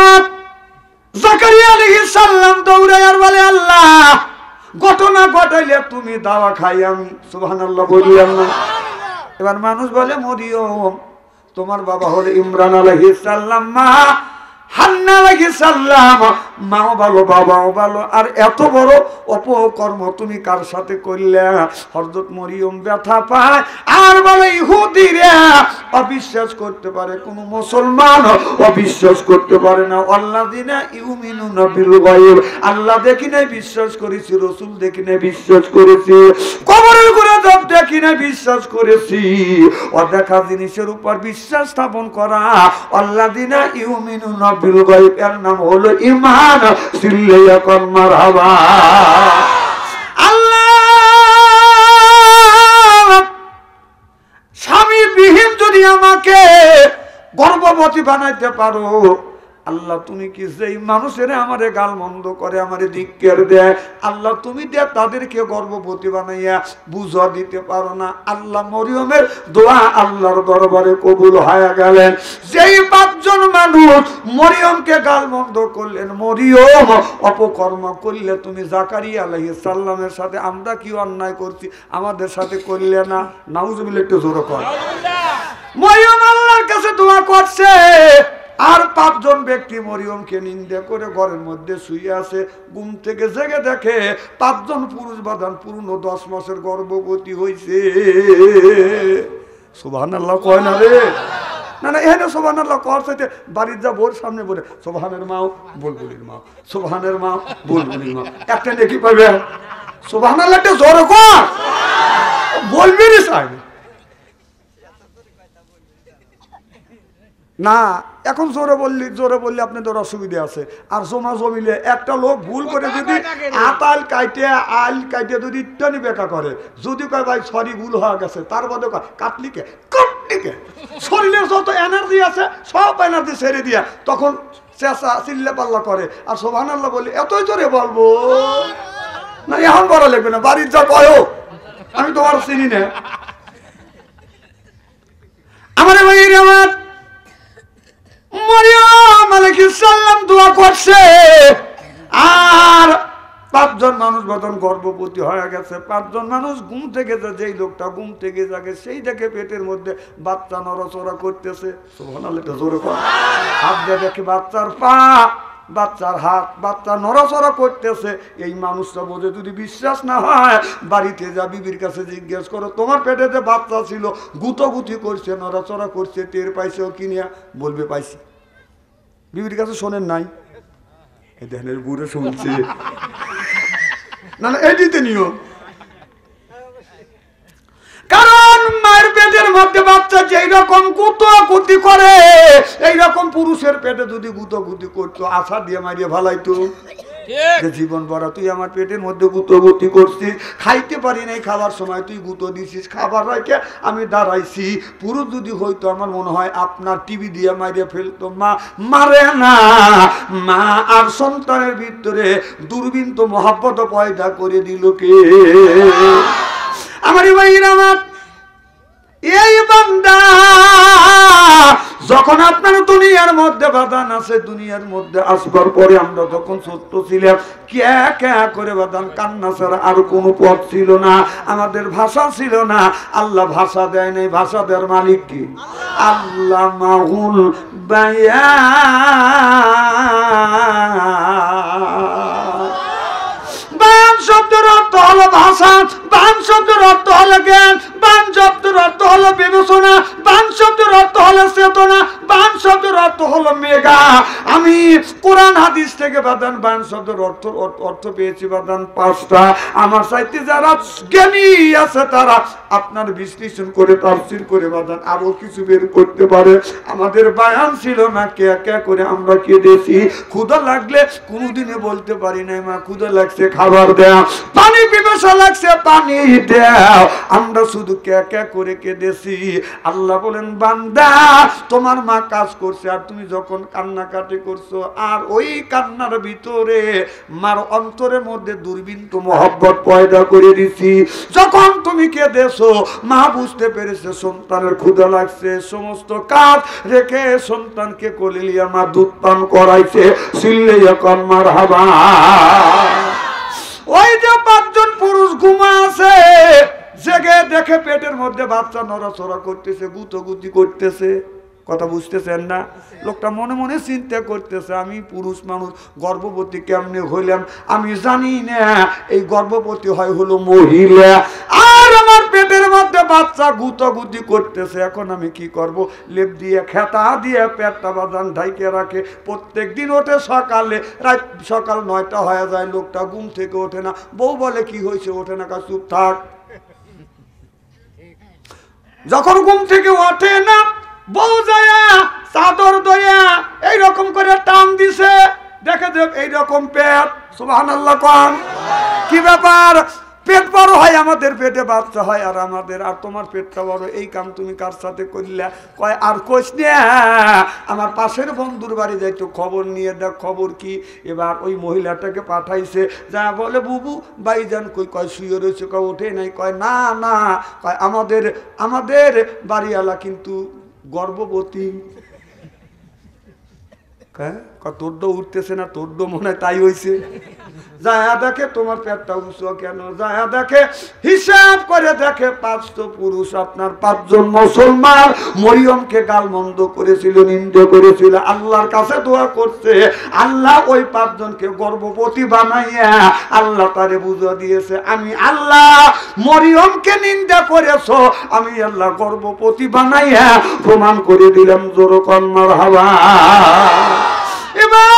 জাকারিয়া আলাইহিস সালাম দৌড়ায় আর বলে, আল্লাহ ঘটনা ঘটাইলে তুমি দাওয়া খাই আমি। সুবহানাল্লাহ বলি আল্লাহ। এবার মানুষ বলে, মরিয়ম তোমার বাবা হলো ইমরান আলাইহিস সালাম, মা হান্না আলাইহিস সালাম, মাও ভালো বাবাও ভালো, আর এত বড় অপকর্ম তুমি কার সাথে করলে? হযরত মরিয়ম ব্যথা পায় আর বলে, ইহুদিরা অবিশ্বাস করতে পারে, কোন মুসলমান অবিশ্বাস করতে পারে না। আল্লাযিনা ইউমিনুনা বিল গায়ব, আল্লাহ দেখি নাই বিশ্বাস করেছি, রাসূল দেখি নাই বিশ্বাস করেছি, কবরের গুনাহ দেখি নাই বিশ্বাস করেছি। অদেখা জিনিসের উপর বিশ্বাস স্থাপন করা আল্লাযিনা ইউমিনুনা বিল গায়ব, এর নাম হলো ঈমান। সিল্লায়া কোন মারহাবা। আল্লাহ স্বামী বিহীন যদি আমাকে গর্ভবতী বানাইতে পারো, আল্লাহ তুমি কি যেই মানুষের আমারে গাল মন্দ করে, আমারে ধিক্কার দেয়, আল্লাহ তুমি দিয়ে তাদেরকে গর্ভবতী বানাইয়া বুঝা দিতে পারো না। আল্লাহ মরিয়মের দোয়া আল্লাহর দরবারে কবুল হয়ে গেলেন। যেই পাঁচজন মানুষ মরিয়মকে গাল মন্দ করলেন, মরিয়ম অপকর্ম করলে তুমি জাকারিয়া আলাইহিস সালামের সাথে আমরা কি অন্যায় করছি, আমাদের সাথে করলে না? নাউজুবিল্লাহ, একটু জোরে কর। মরিয়ম আল্লাহর কাছে দোয়া করছে, আর পাঁচজন ব্যক্তি মরিয়মকে নিন্দা করে ঘরের মধ্যে শুয়ে আছে। ঘুম থেকে জেগে দেখে পাঁচজন পুরুষ বাঁধান পূর্ণ 10 মাসের গর্ভবতী হয়েছে। সুবহানাল্লাহ কয় না রে? না না, এখানে সুবহানাল্লাহ কর চাইতে বাড়ির যা বোর সামনে বলে, সুবহানের মাও বুলবুলির মা, সুবহানের মা বুলবুলির মা, একটা নেকি পাবে। সুবহানাল্লাহ একটা জোরে কর, বলবি রে সাহেব। না এখন জোরে বললে আপনাদের অসুবিধা আছে। আর জমা জমিলে একটা লোক ভুল করে যদি আল কাইটে যদি ইত্যাদি বেকা করে, যদি কয় ভাই সরি ভুল হয়ে গেছে, তার বাদে কয় কাটলিকে কাটলিকে, শরীরের যত এনার্জি আছে সব এনার্জি ছেড়ে দিয়া তখন চেঁচা চিল্লা পাল্লা করে। আর সুবহানাল্লাহ বলি এতই জোরে বলবো না, এখন বলা লাগবে না, বাড়ির যা কয়ও আমি তোমার চিনি না। করছে। আর 5 জন মানুষ বদন গর্ভবতী হয়ে গেছে। 5 জন মানুষ ঘুম থেকে যেই লোকটা ঘুম থেকে জাগে সেই দেখে পেটের মধ্যে বাচ্চা নড়াচড়া করতেছে। সুবহানাল্লাহ, জোরে কর। হাত দিয়ে দেখে বাচ্চার পা, বাচ্চার হাত, বাচ্চা নড়াচড়া করতেছে। এই মানুষটা বোঝে। যদি বিশ্বাস না হয় বাড়িতে যা বিবির কাছে জিজ্ঞেস করো, তোমার পেটে যে বাচ্চা ছিল গুতোগুতি করছে, নড়াচড়া করছে, টের পাইছে ও কিনিয়া? বলবে পাইছি। বিবির কাছে শোনেন নাই? এই ধ্যানের বুড়ে শুনছে না, না এই দিতে নিও। কারণ মায়ের পেটের মধ্যে বাচ্চা যেই রকম গুতোগুতি করে, এইরকম পুরুষের পেটে যদি গুতোগুতি করতো, আশা দিয়ে মারিয়ে ভালাইতো। জীবন ভরা তুই আমার পেটের মধ্যে গুতোগুতি করছিস, খাইতে পারি নাই, খাবার সময় তুই গুতো দিছিস, খাবার রাখে আমি দাঁড়াইছি। পুরুষ যদি হইতো আমার মনে হয় আপনার টিভি দিয়ে মারিয়ে ফেলতো। মা মারে না, মা আর সন্তানের ভিতরে দূরবীন তো মহাব্বত পয়দা করে দিল কে? আমার ভাইরা, আমার এই বান্দা যখন আপনার দুনিয়ার মধ্যে বাদান আছে, দুনিয়ার মধ্যে আসবার পরে আমরা যখন ছোট্ট ছিলাম, কে কে করে বাদান কান্না ছাড়া আর কোনো পথ ছিল না, আমাদের ভাষা ছিল না। আল্লাহ ভাষা দেয় নাই, ভাষা দেওয়ার মালিক কি? আল্লাহ মাহুল বায়া। বান শব্দের অর্থ হলো ভাষা, বান শব্দের অর্থ হলো জ্ঞান, বান শব্দের অর্থ হলো বিবেচনা, বান শব্দের অর্থ হলো চেতনা, বান শব্দের অর্থ হলো মেঘা। আমি কোরআন হাদিস থেকে বাদান বান শব্দের অর্থ পেয়েছি বাদান 5টা। আমার সাথে যারা জ্ঞানী আছে তারা আপনার বিশ্লেষণ করে তাফসীর করে বাদান আরো কিছু বের করতে পারে। আমাদের বায়ান ছিল না, কে কে করে আমরা কেঁদেছি। ক্ষুধা লাগলে কোনোদিনে বলতে পারি নাই মা ক্ষুধা লাগছে খাবার দেয়া, পানি পিপাসা লাগছে পানি দাও। আমরা শুধু কে কে করে কেঁদেছি। আল্লাহ বলেন বান্দা তোমার মা কাজ করছে আর তুমি যখন কান্নাকাটি করছো, আর ওই কান্নার ভিতরে মার অন্তরের মধ্যে দূরবীন তো মহব্বত পয়দা করে দিছি। যখন তুমি কেঁদেছো মা বুঝতে পেরেছে সন্তানের ক্ষুধা লাগছে, সমস্ত কাজ রেখে সন্তানকে কোলে নিয়ে মা দুধ পান করাইছে। সিল্লে এখন মারহাবা। ওই যে 5 জন পুরুষ ঘুমা আছে, জেগে দেখে পেটের মধ্যে বাচ্চা নড়াচড়া করতেছে, গুতোগুতি করতেছে। কথা বুঝতেছেন না? লোকটা মনে মনে চিন্তা করতেছে, আমি পুরুষ মানুষ গর্ভবতী কেমনে হইলাম আমি জানি না। এই গর্ভবতী হলো মহিলা, আর আমার পেটের মধ্যে বাচ্চা গুতোগুতি করতেছে। এখন আমি কি করব? লেপ দিয়ে খেতা দিয়ে পেটটা বাঁধান ঢাইকে রাখে। প্রত্যেক দিন ওঠে সকালে, সকাল 9টা হয়ে যায়, লোকটা ঘুম থেকে ওঠে না। বউ বলে কি হয়েছে? ওঠে না, চুপ থাক। যখন ঘুম থেকে ওঠে না, বউ যায় চাদর দয়া এইরকম করে টান দিছে, দেখে যে এইরকম পেট। সুবহানাল্লাহ কোন? কি ব্যাপার? পেট বড় হয়, আমাদের পেটে বাচ্চা হয়, আর আমাদের আর তোমার পেটটা বড়। এই কাম তুমি কার সাথে করলে? কয় আর কোচ নিয়ে আমার পাশের বন্ধুর বাড়ি যাইতো, খবর নিয়ে দেখ খবর কি। এবার ওই মহিলাটাকে পাঠাইছে, যা বলে বুবু ভাইজান কই? কয় শুয়ে রয়েছে। কয় ওঠে নাই? কয় না না, কয় আমাদের বাড়িওয়ালা কিন্তু গর্ভবতী। তোর উঠতেছে না? তোর মনে হয় তাই হয়েছে। যায়া দেখে তোমার পেটটা উঁচু কেন, যায়া দেখে হিসাব করে দেখে 500 পুরুষ আপনার 5 জন মুসলমান মরিয়মকে গালমন্দ করেছিল, নিন্দা করেছিল। আল্লাহর কাছে দোয়া করছে, আল্লাহ ওই 5 জনকে গর্ভবতী বানাইয়া আল্লাহ তারে বুঝা দিয়েছে, আমি আল্লাহ মরিয়মকে নিন্দা করেছো, আমি আল্লাহ গর্ভবতী বানাইয়া প্রমাণ করে দিলাম। জোর কর মারহাবা। এবার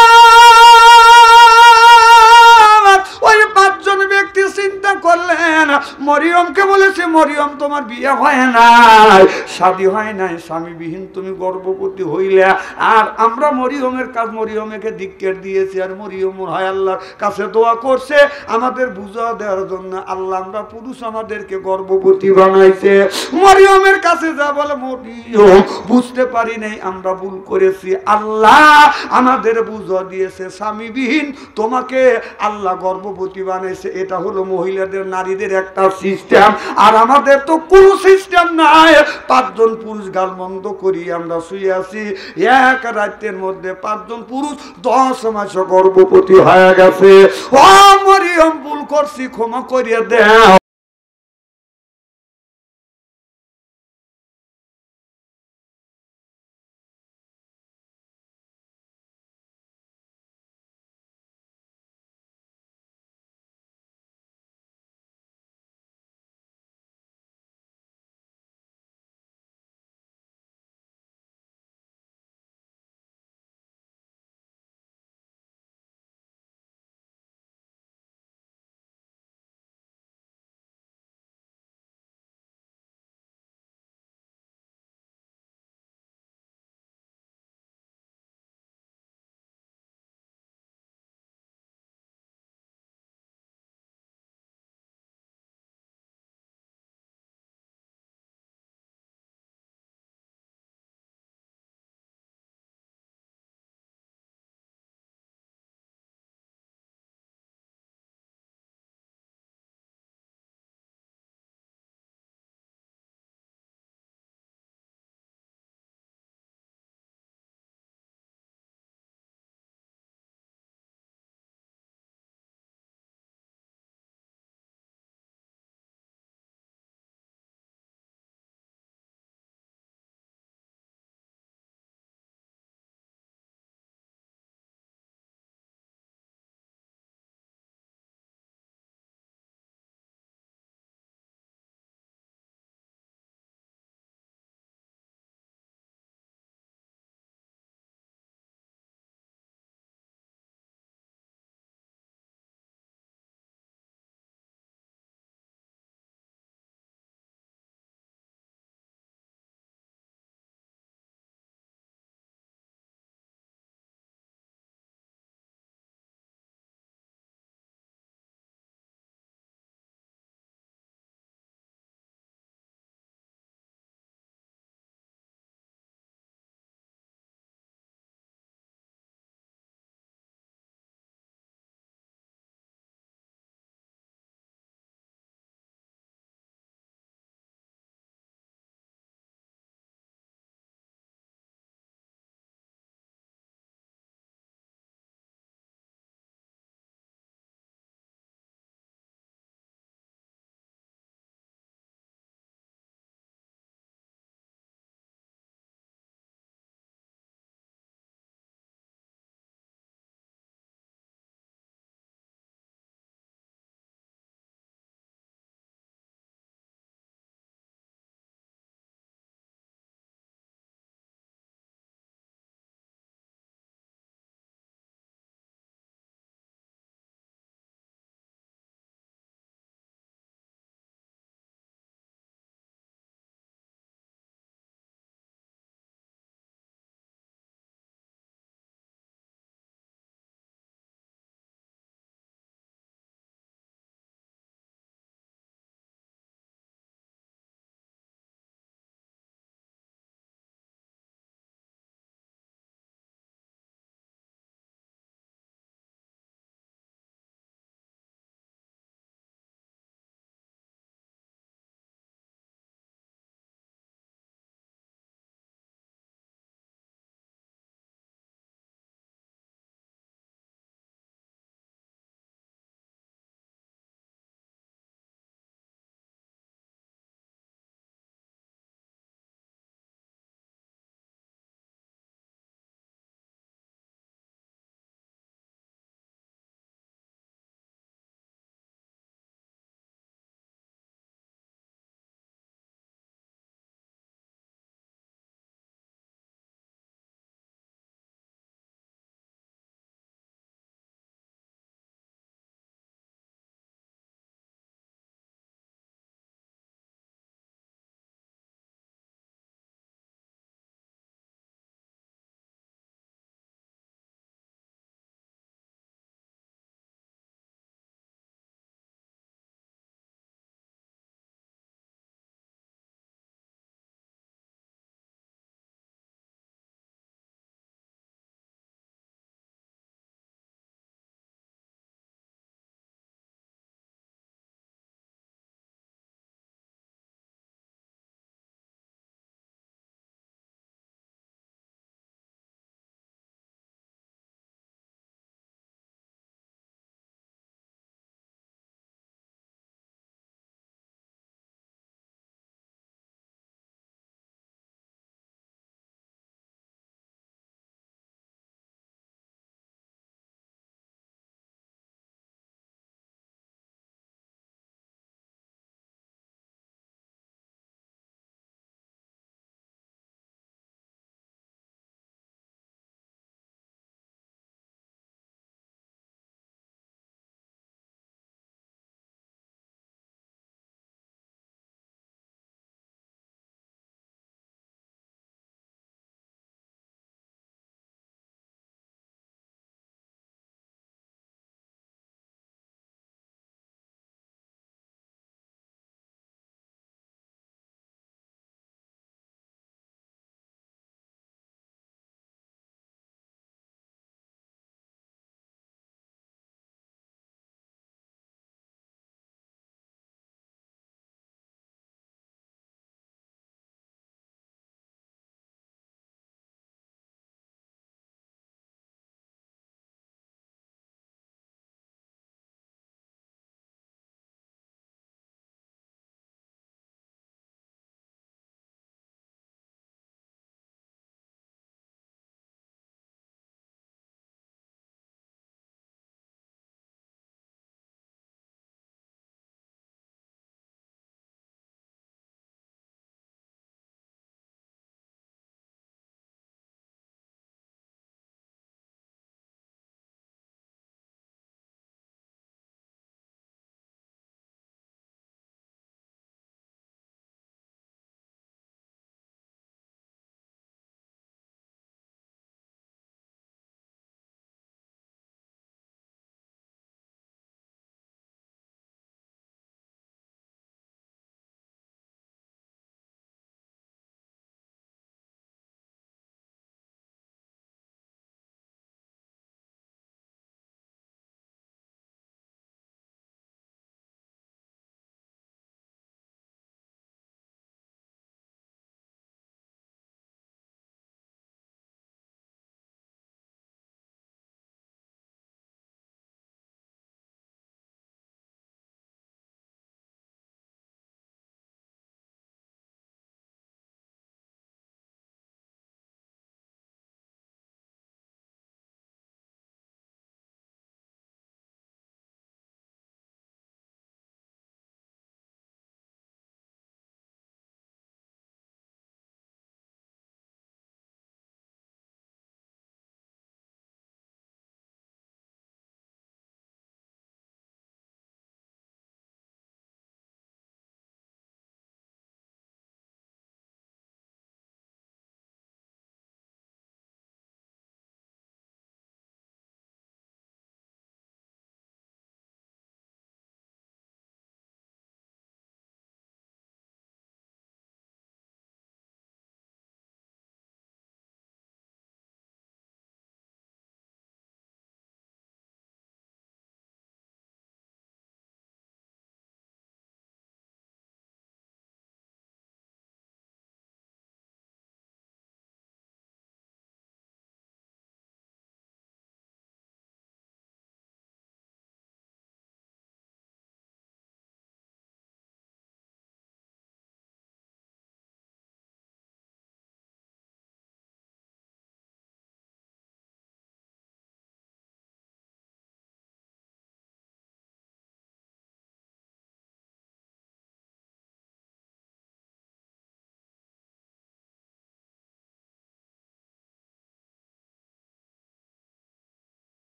ওই 5 জন ব্যক্তি চিন্তা করলেন, মরিয়মকে বলেছে মরিয়ম তোমার বিয়ে হয় নাই, শাদী হয় নাই, স্বামীবিহীন তুমি গর্ভবতী হইলে। আর আমরা মরিয়মকে ধিক্কার দিয়েছি, আর মরিয়ম হয় আল্লাহর কাছে দোয়া করছে আমাদের বুঝা দেওয়ার জন্য, আল্লাহ আমরা পুরুষ আমাদেরকে গর্ভবতী বানাইছে। মরিয়মের কাছে যা বলে, মরিয়ম বুঝতে পারি নাই, আমরা ভুল করেছি, আল্লাহ আমাদের বুঝা দিয়েছে স্বামীবিহীন তোমাকে আল্লাহ গর্ভবতী বানাইছে। এটা হলো মহিলাদের নারীদের একটা সিস্টেম, আর আমাদের তো কোনো সিস্টেম নাই। 5 জন পুরুষ গাল বন্ধ করি আমরা শুয়ে আছি, এক রাতের মধ্যে 5 জন পুরুষ 10 মাস গর্ভবতী হয়ে গেছে। ও মরিয়ম, ভুল করছি, ক্ষমা করিয়ে দাও।